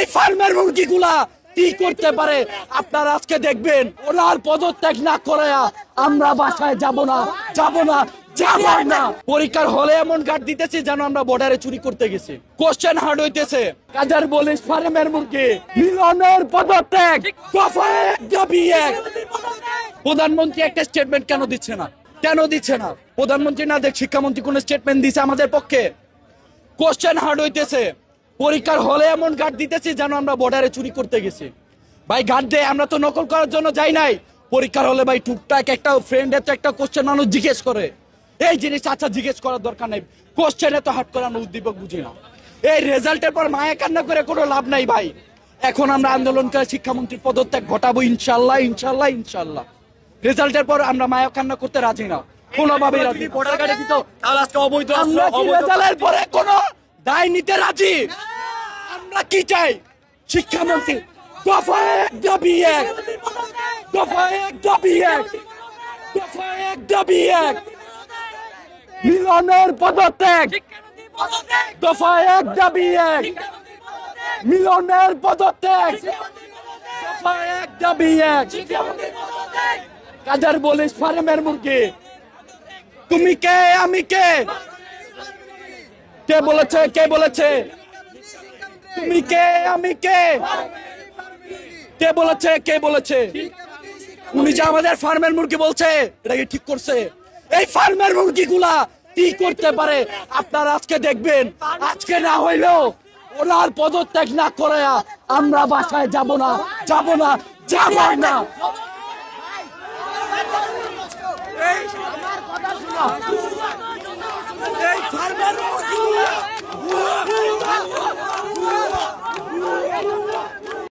এই ফার্মের মুরগিগুলা কি করতে পারে আপনারা আজকে দেখবেন। ওনার পদত্যাগ না করে আমরা বাসায় যাব না, যাব না, যাব না। পরীক্ষার হলে এমন গার্ড দিতেছি যেন আমরা বর্ডারে চুরি করতে গেছি। কোশ্চেন হার্ড হইতেছে। কাজার বলিস ফার্মের মুরগি মিলনের পদত্যাগ, দফা এক, দাবি এক। প্রধানমন্ত্রী একটা স্টেটমেন্ট কেন দিচ্ছে না? কেন দিচ্ছে না? প্রধানমন্ত্রী না দেখ শিক্ষামন্ত্রী কোন স্টেটমেন্ট দিছে আমাদের পক্ষে? কোশ্চেন হার্ড হইতেছে। পরীক্ষার হলে এমন গার্ড দিতেছি যেন আমরা বর্ডারে চুরি করতে গেছি। ভাই গার্ড দেয়, আমরা তো নকল করার জন্য যাই নাই। পরীক্ষার হলে ভাই টুকটাক একটা ফ্রেন্ডের তো একটা কোশ্চেন মানুষ জিজ্ঞেস করে, এই জিনিস আচ্ছা জিজ্ঞেস করার দরকার নাই। কোশ্চেনে তো হার্ড করানো উদ্দীপক বুঝি না। এই রেজাল্টের পর মায়া কান্না করে কোনো লাভ নাই ভাই। এখন আমরা আন্দোলন করে শিক্ষামন্ত্রীর পদত্যাগ ঘটাবো ইনশাল্লাহ, ইনশাল্লাহ, ইনশাল্লাহ। রেজাল্টের পর আমরা মায়া কান্না করতে রাজি না, কোনোভাবেই রাজি। ভোটার কার্ডে দিত তাহলে আজকে অবৈধ আমরা কি রেজাল্টের পরে কোনো দায় নিতে রাজি? আমরা কি চাই? শিক্ষামন্ত্রী দফা এক, দাবি এক, দফা এক, দাবি এক, দফা এক, দাবি এক। মিলনের পদত্যাগ, দফা এক, দাবি এক। মিলনের পদত্যাগ, দফা এক, দাবি এক। কাজার বলিস ফার্মের মুরগি তুমি কে, আমি কে? কে বলেছে? কে বলেছে? তুমি কে, আমি কে? কে বলেছে? কে বলেছে? উনি যে আমাদের ফার্মের মুরগি বলছে, এটা কি ঠিক করছে? এই ফার্মের মুরগিগুলা কি করতে পারে আপনারা আজকে দেখবেন। আজকে না হইলেও ওনার পদত্যাগ না করে আমরা বাসায় যাব না, যাব না, যাব না। এই ফার্মের মুরগিগুলা